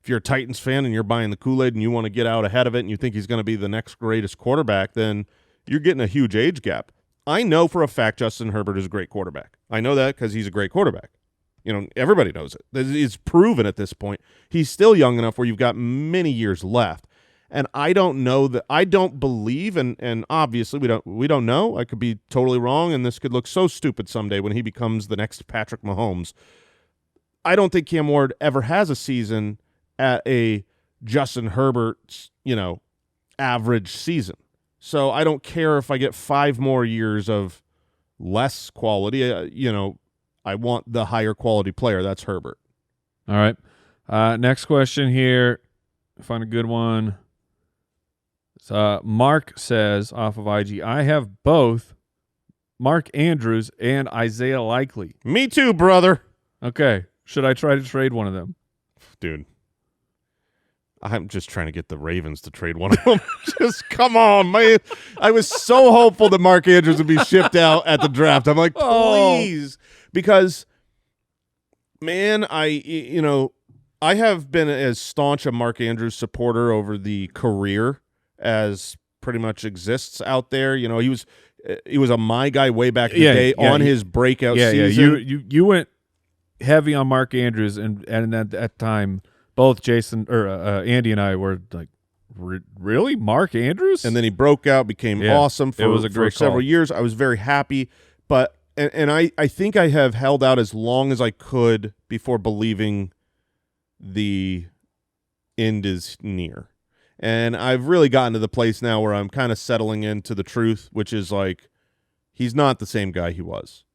If you're a Titans fan and you're buying the Kool-Aid and you want to get out ahead of it and you think he's going to be the next greatest quarterback, then you're getting a huge age gap. I know for a fact Justin Herbert is a great quarterback. I know that because he's a great quarterback. Everybody knows it. It's proven at this point. He's still young enough where you've got many years left. And I don't know that. I don't believe, and obviously we don't know. I could be totally wrong, and this could look so stupid someday when he becomes the next Patrick Mahomes. I don't think Cam Ward ever has a season at a Justin Herbert's, average season. So I don't care if I get 5 more years of less quality. I want the higher quality player. That's Herbert. All right. Next question here. Find a good one. Mark says off of IG, I have both Mark Andrews and Isaiah Likely. Me too, brother. Okay. Should I try to trade one of them? Dude, I'm just trying to get the Ravens to trade one of them. Just come on, man. I was so hopeful that Mark Andrews would be shipped out at the draft. I'm like, please. Because, man, I have been as staunch a Mark Andrews supporter over the career as pretty much exists out there. He was a my guy way back in the day on his breakout season. Yeah, you went heavy on Mark Andrews, and at that time, both Jason or Andy and I were like, really, Mark Andrews? And then he broke out, became awesome for several years. I was very happy, but and I think I have held out as long as I could before believing the end is near. And I've really gotten to the place now where I'm kind of settling into the truth, which is like, he's not the same guy he was.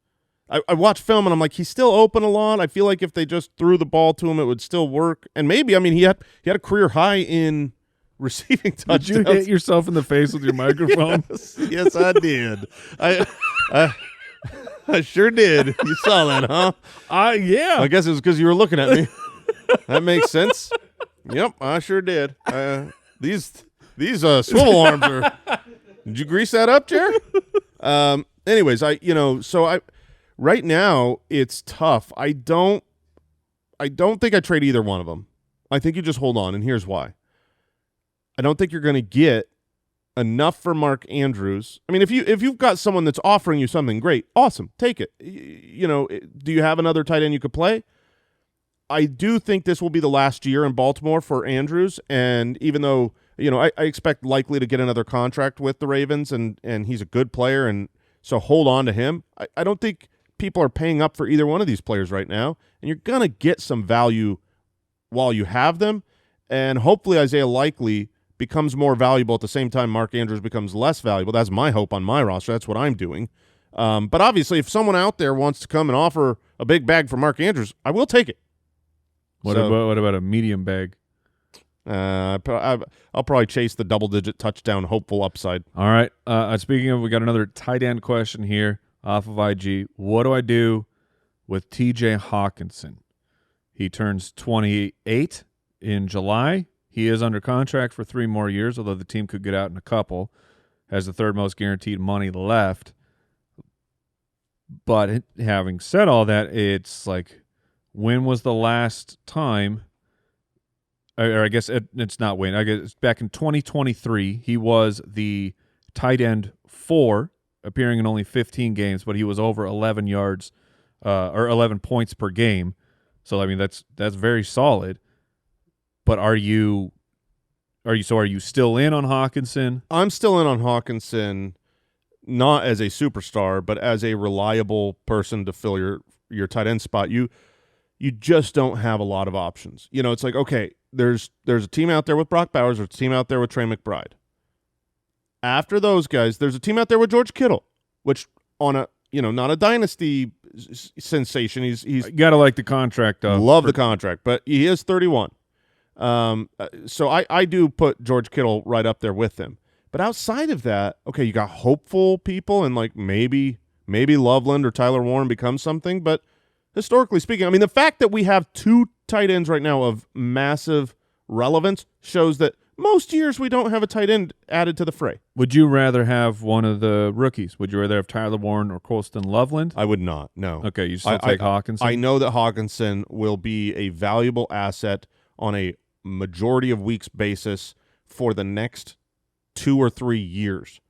I watch film and I'm like, he's still open a lot. I feel like if they just threw the ball to him, it would still work. And maybe, he had a career high in receiving touchdowns. Did you hit yourself in the face with your microphone? Yes, I did. I sure did. You saw that, huh? Yeah. I guess it was because you were looking at me. That makes sense. Yep, I sure did. These swivel arms are. Did you grease that up, Jer? Anyways, right now it's tough. I don't think I trade either one of them. I think you just hold on, and here's why. I don't think you're going to get enough for Mark Andrews. If you've got someone that's offering you something great, awesome, take it. Do you have another tight end you could play? I do think this will be the last year in Baltimore for Andrews, and even though I expect Likely to get another contract with the Ravens, and he's a good player, and so hold on to him. I don't think people are paying up for either one of these players right now, and you're going to get some value while you have them, and hopefully Isaiah Likely becomes more valuable at the same time Mark Andrews becomes less valuable. That's my hope on my roster. That's what I'm doing. But obviously, if someone out there wants to come and offer a big bag for Mark Andrews, I will take it. What about a medium bag? I'll probably chase the double-digit touchdown hopeful upside. All right. Speaking of, we got another tight end question here off of IG. What do I do with TJ Hockenson? He turns 28 in July. He is under contract for 3 more years, although the team could get out in a couple. Has the 3rd most guaranteed money left. But having said all that, it's like, when was the last time, or I guess it's not when, I guess it's back in 2023, he was the tight end 4, appearing in only 15 games, but he was over 11 yards or 11 points per game. So, that's very solid. But are you still in on Hockenson? I'm still in on Hockenson, not as a superstar, but as a reliable person to fill your tight end spot. You just don't have a lot of options. It's like, okay, there's a team out there with Brock Bowers, there's a team out there with Trey McBride. After those guys, there's a team out there with George Kittle, which on a, not a dynasty sensation. He's you gotta like the contract though. Love the contract, but he is 31. So I do put George Kittle right up there with him. But outside of that, okay, you got hopeful people and like maybe Loveland or Tyler Warren becomes something. But historically speaking, I mean, the fact that we have 2 tight ends right now of massive relevance shows that most years we don't have a tight end added to the fray. Would you rather have one of the rookies? Would you rather have Tyler Warren or Colston Loveland? I would not, no. Okay, you still take Hockenson? I know that Hockenson will be a valuable asset on a majority of weeks basis for the next 2 or 3 years.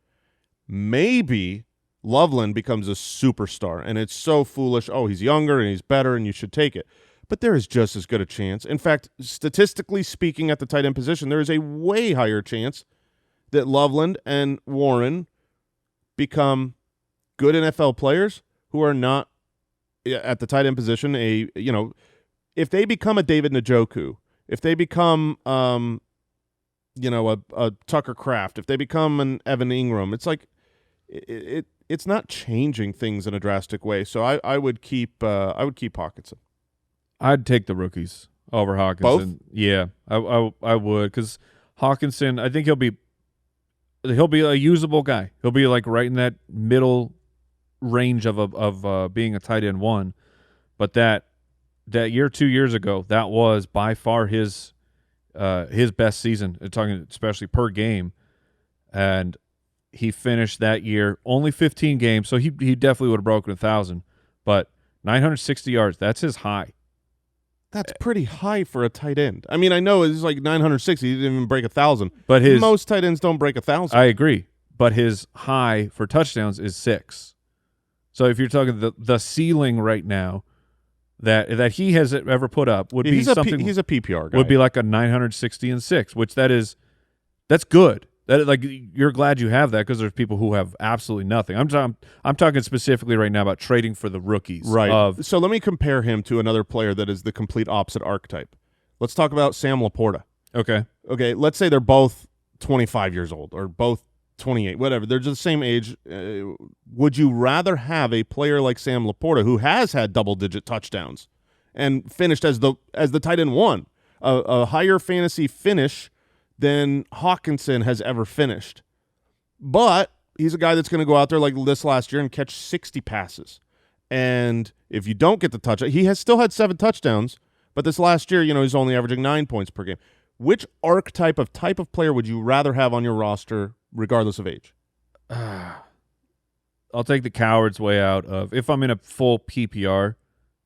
Maybe Loveland becomes a superstar, and it's so foolish. Oh, he's younger and he's better, and you should take it. But there is just as good a chance. In fact, statistically speaking, at the tight end position, there is a way higher chance that Loveland and Warren become good NFL players who are not at the tight end position. If they become a David Njoku, if they become a Tucker Kraft, if they become an Evan Ingram, it's like it's not changing things in a drastic way. So I would keep Hockenson. I'd take the rookies over Hockenson. Both? Yeah, I would, because Hockenson, I think he'll be a usable guy. He'll be like right in that middle range of being a tight end 1. But that year 2 years ago, that was by far his best season. Talking especially per game, and he finished that year only 15 games, so he definitely would have broken 1,000. But 960 yards, that's his high. That's pretty high for a tight end. I mean, I know it's like 960. He didn't even break 1,000. But most tight ends don't break 1,000. I agree. But his high for touchdowns is 6. So if you're talking the ceiling right now that he has ever put up would be something. He's a PPR guy. Would be like a 960 and 6, which that's good. That, like, you're glad you have that, because there's people who have absolutely nothing. I'm talking specifically right now about trading for the rookies. Right. So let me compare him to another player that is the complete opposite archetype. Let's talk about Sam Laporta. Okay. Let's say they're both 25 years old or both 28, whatever. They're just the same age. Would you rather have a player like Sam Laporta, who has had double-digit touchdowns and finished as the tight end 1, a higher fantasy finish than Hockenson has ever finished? But he's a guy that's going to go out there like this last year and catch 60 passes. And if you don't get the touchdown, he has still had 7 touchdowns, but this last year, he's only averaging 9 points per game. Which type of player would you rather have on your roster, regardless of age? I'll take the coward's way out of, if I'm in a full PPR,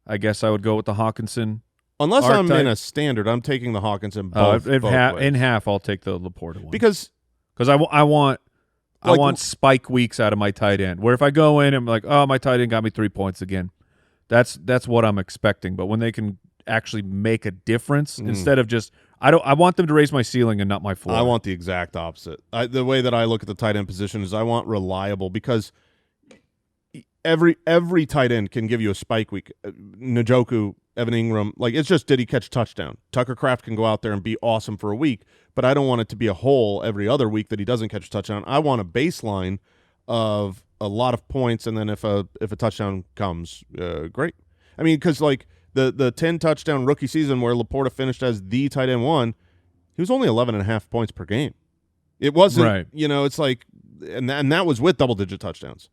I guess I would go with the Hockenson. Unless I'm in a standard, I'm taking the Hockenson both ways. In half, I'll take the Laporta one. Because I want spike weeks out of my tight end, where if I go in and I'm like, oh, my tight end got me 3 points again. That's what I'm expecting. But when they can actually make a difference instead of just I want them to raise my ceiling and not my floor. I want the exact opposite. The way that I look at the tight end position is I want reliable, because every tight end can give you a spike week. Njoku, Evan Ingram, like, it's just, did he catch a touchdown? Tucker Kraft can go out there and be awesome for a week, but I don't want it to be a hole every other week that he doesn't catch a touchdown. I want a baseline of a lot of points, and then if a touchdown comes, great. I mean, because like the 10 touchdown rookie season where Laporta finished as the tight end 1, he was only 11.5 points per game. It wasn't, right. It's like, and that was with double-digit touchdowns.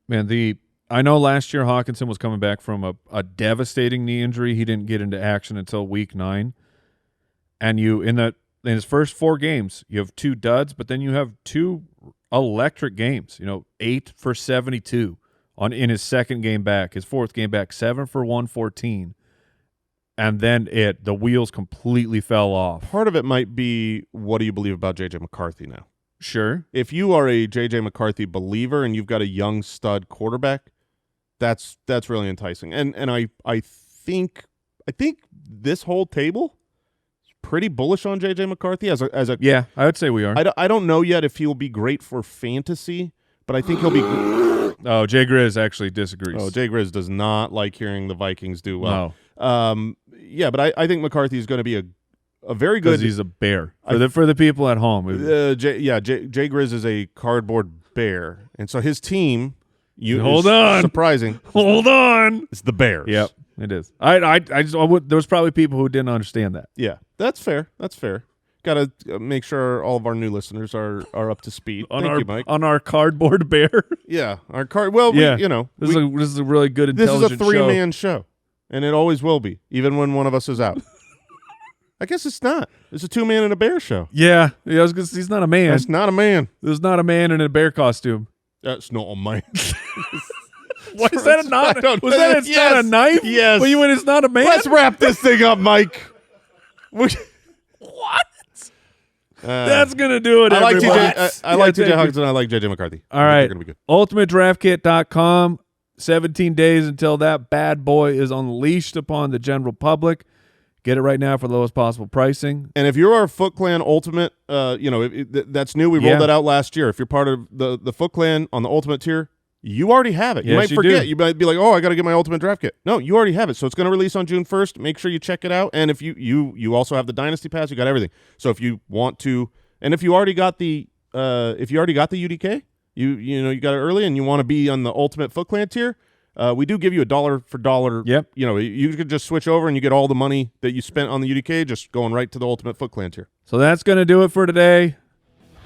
Man, I know last year Hockenson was coming back from a devastating knee injury. He didn't get into action until week 9. And in his first 4 games, you have 2 duds, but then you have 2 electric games. 8 for 72 in his second game back. His fourth game back, 7 for 114. And then the wheels completely fell off. Part of it might be, what do you believe about J.J. McCarthy now? Sure. If you are a J.J. McCarthy believer and you've got a young stud quarterback, that's really enticing. And I think this whole table is pretty bullish on J.J. McCarthy as a yeah, I would say we are. I don't know yet if he'll be great for fantasy, but I think he'll be. Oh, Jay Grizz actually disagrees. Oh, Jay Grizz does not like hearing the Vikings do well. No. Yeah, but I think McCarthy is going to be a very good. Because he's a bear for the people at home. Jay Grizz is a cardboard bear, and so his team. Hold on. Surprising. Hold on. It's the Bears. Yep, it is. There was probably people who didn't understand that. Yeah. That's fair. Got to make sure all of our new listeners are up to speed. Thank you, Mike. On our cardboard bear. Yeah, our card. Well, yeah. This is a really good, intelligent show. This is a three-man show, and it always will be, even when one of us is out. I guess it's not. It's a two-man and a bear show. Yeah. I was gonna say, he's not a man. That's not a man. There's not a man in a bear costume. That's not a man. What is that? Not a knife? Yes. Well, it's not a man. Let's wrap this thing up, Mike. What? That's gonna do it. I like everybody. TJ Hockenson. I like JJ McCarthy. All right. They're gonna be good. UltimateDraftKit.com. 17 days until that bad boy is unleashed upon the general public. Get it right now for the lowest possible pricing. And if you're our Foot Clan Ultimate, that's new. We rolled that out last year. If you're part of the Foot Clan on the Ultimate tier, you already have it. You might forget. You might be like, oh, I got to get my Ultimate Draft Kit. No, you already have it. So it's going to release on June 1st. Make sure you check it out. And if you also have the Dynasty Pass, you got everything. So if you want to, and if you already got the UDK, you got it early, and you want to be on the Ultimate Foot Clan tier, we do give you $1 for $1. Yep. You could just switch over and you get all the money that you spent on the UDK just going right to the Ultimate Foot Clan tier. So that's going to do it for today.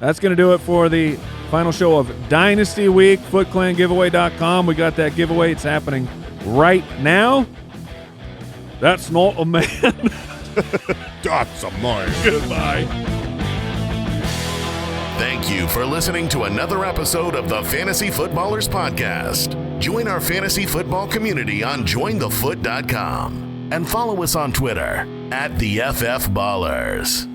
That's going to do it for the final show of Dynasty Week. FootClanGiveaway.com. We got that giveaway. It's happening right now. That's not a man. That's a man. Goodbye. Thank you for listening to another episode of the Fantasy Footballers Podcast. Join our fantasy football community on jointhefoot.com and follow us on Twitter @TheFFBallers.